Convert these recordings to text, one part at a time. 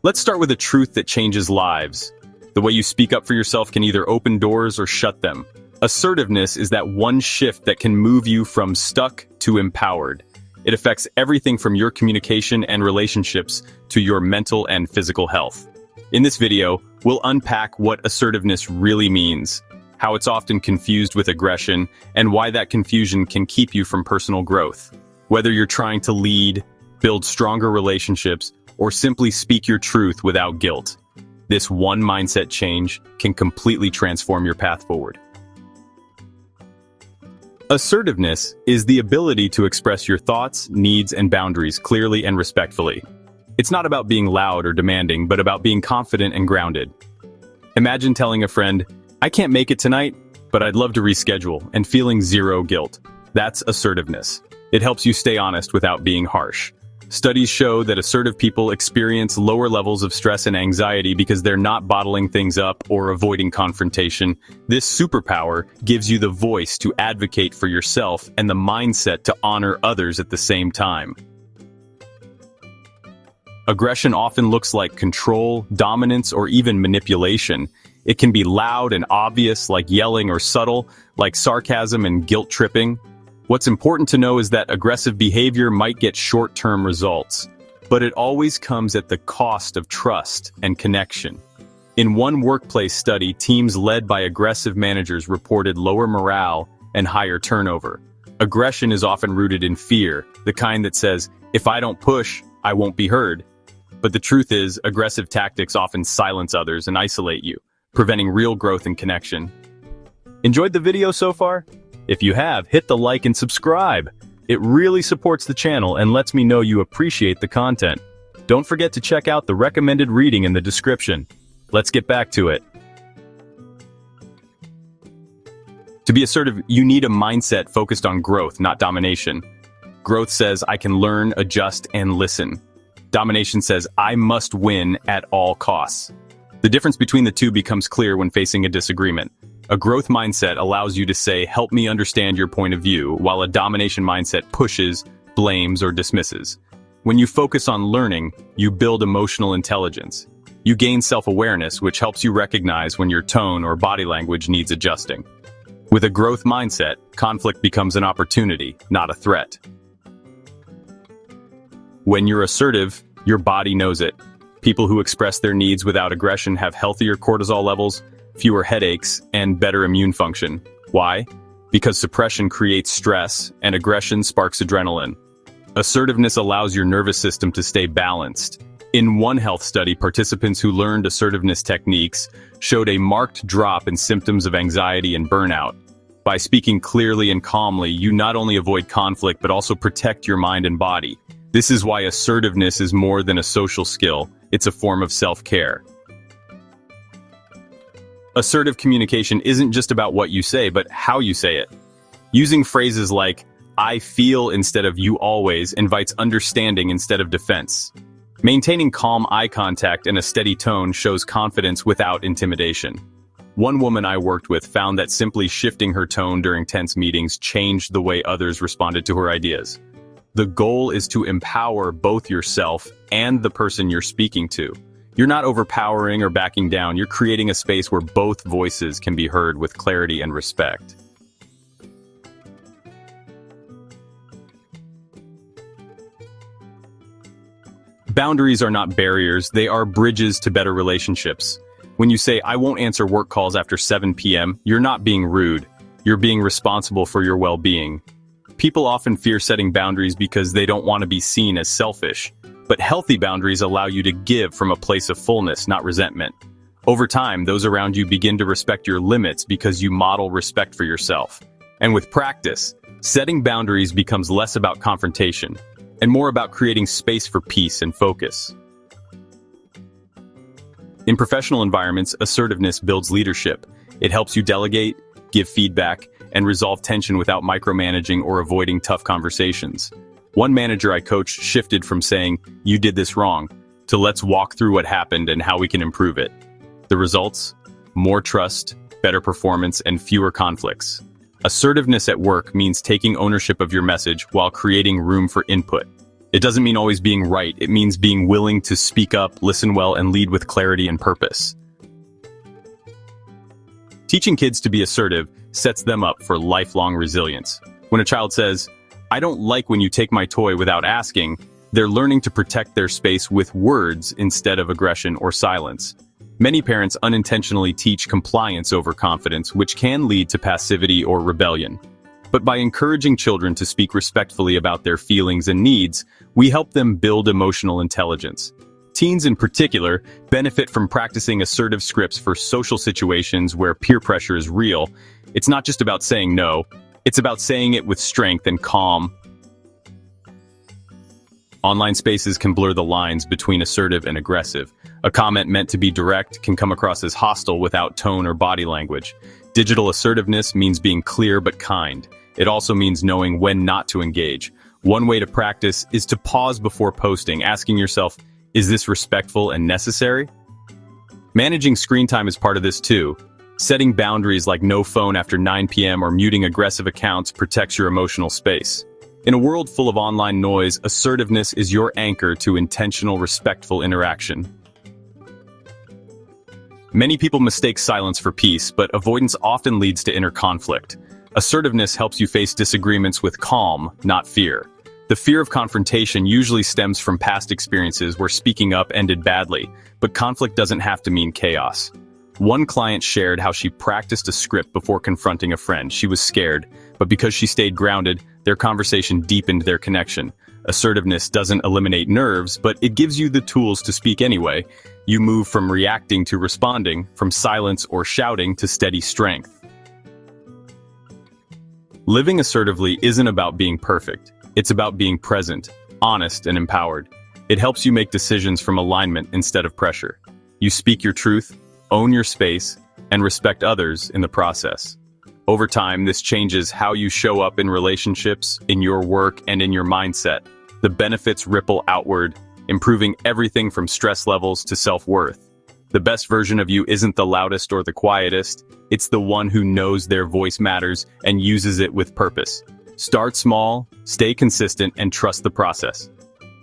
Let's start with a truth that changes lives. The way you speak up for yourself can either open doors or shut them. Assertiveness is that one shift that can move you from stuck to empowered. It affects everything from your communication and relationships to your mental and physical health. In this video, we'll unpack what assertiveness really means, how it's often confused with aggression, and why that confusion can keep you from personal growth. Whether you're trying to lead, build stronger relationships, or simply speak your truth without guilt, this one mindset change can completely transform your path forward. Assertiveness is the ability to express your thoughts, needs, and boundaries clearly and respectfully. It's not about being loud or demanding, but about being confident and grounded. Imagine telling a friend, "I can't make it tonight, but I'd love to reschedule," and feeling zero guilt. That's assertiveness. It helps you stay honest without being harsh. Studies show that assertive people experience lower levels of stress and anxiety because they're not bottling things up or avoiding confrontation. This superpower gives you the voice to advocate for yourself and the mindset to honor others at the same time. Aggression often looks like control, dominance, or even manipulation. It can be loud and obvious, like yelling, or subtle, like sarcasm and guilt-tripping. What's important to know is that aggressive behavior might get short-term results, but it always comes at the cost of trust and connection. In one workplace study, teams led by aggressive managers reported lower morale and higher turnover. Aggression is often rooted in fear, the kind that says, "If I don't push, I won't be heard." But the truth is, aggressive tactics often silence others and isolate you, preventing real growth and connection. Enjoyed the video so far? If you have, hit the like and subscribe. It really supports the channel and lets me know you appreciate the content. Don't forget to check out the recommended reading in the description. Let's get back to it. To be assertive, you need a mindset focused on growth, not domination. Growth says, "I can learn, adjust, and listen." Domination says, "I must win at all costs." The difference between the two becomes clear when facing a disagreement. A growth mindset allows you to say, "Help me understand your point of view," while a domination mindset pushes, blames, or dismisses. When you focus on learning, you build emotional intelligence. You gain self-awareness, which helps you recognize when your tone or body language needs adjusting. With a growth mindset, conflict becomes an opportunity, not a threat. When you're assertive, your body knows it. People who express their needs without aggression have healthier cortisol levels, fewer headaches, and better immune function. Why? Because suppression creates stress, and aggression sparks adrenaline. Assertiveness allows your nervous system to stay balanced. In one health study, participants who learned assertiveness techniques showed a marked drop in symptoms of anxiety and burnout. By speaking clearly and calmly, you not only avoid conflict but also protect your mind and body. This is why assertiveness is more than a social skill, it's a form of self-care. Assertive communication isn't just about what you say, but how you say it. Using phrases like, "I feel" instead of "you always" invites understanding instead of defense. Maintaining calm eye contact and a steady tone shows confidence without intimidation. One woman I worked with found that simply shifting her tone during tense meetings changed the way others responded to her ideas. The goal is to empower both yourself and the person you're speaking to. You're not overpowering or backing down, you're creating a space where both voices can be heard with clarity and respect. Boundaries are not barriers, they are bridges to better relationships. When you say, "I won't answer work calls after 7 p.m., you're not being rude, you're being responsible for your well-being. People often fear setting boundaries because they don't want to be seen as selfish. But healthy boundaries allow you to give from a place of fullness, not resentment. Over time, those around you begin to respect your limits because you model respect for yourself. And with practice, setting boundaries becomes less about confrontation and more about creating space for peace and focus. In professional environments, assertiveness builds leadership. It helps you delegate, give feedback, and resolve tension without micromanaging or avoiding tough conversations. One manager I coached shifted from saying, "You did this wrong," to "Let's walk through what happened and how we can improve it." The results? More trust, better performance, and fewer conflicts. Assertiveness at work means taking ownership of your message while creating room for input. It doesn't mean always being right. It means being willing to speak up, listen well, and lead with clarity and purpose. Teaching kids to be assertive sets them up for lifelong resilience. When a child says, "I don't like when you take my toy without asking," they're learning to protect their space with words instead of aggression or silence. Many parents unintentionally teach compliance over confidence, which can lead to passivity or rebellion. But by encouraging children to speak respectfully about their feelings and needs, we help them build emotional intelligence. Teens in particular benefit from practicing assertive scripts for social situations where peer pressure is real. It's not just about saying no, it's about saying it with strength and calm. Online spaces can blur the lines between assertive and aggressive. A comment meant to be direct can come across as hostile without tone or body language. Digital assertiveness means being clear but kind. It also means knowing when not to engage. One way to practice is to pause before posting, asking yourself, is this respectful and necessary? Managing screen time is part of this too. Setting boundaries like no phone after 9 p.m. or muting aggressive accounts protects your emotional space. In a world full of online noise, assertiveness is your anchor to intentional, respectful interaction. Many people mistake silence for peace, but avoidance often leads to inner conflict. Assertiveness helps you face disagreements with calm, not fear. The fear of confrontation usually stems from past experiences where speaking up ended badly, but conflict doesn't have to mean chaos. One client shared how she practiced a script before confronting a friend. She was scared, but because she stayed grounded, their conversation deepened their connection. Assertiveness doesn't eliminate nerves, but it gives you the tools to speak anyway. You move from reacting to responding, from silence or shouting to steady strength. Living assertively isn't about being perfect. It's about being present, honest, and empowered. It helps you make decisions from alignment instead of pressure. You speak your truth, own your space, and respect others in the process. Over time, this changes how you show up in relationships, in your work, and in your mindset. The benefits ripple outward, improving everything from stress levels to self-worth. The best version of you isn't the loudest or the quietest. It's the one who knows their voice matters and uses it with purpose. Start small, stay consistent, and trust the process.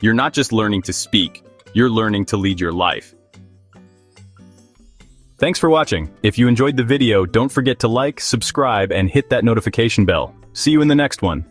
You're not just learning to speak, you're learning to lead your life. Thanks for watching. If you enjoyed the video, don't forget to like, subscribe, and hit that notification bell. See you in the next one.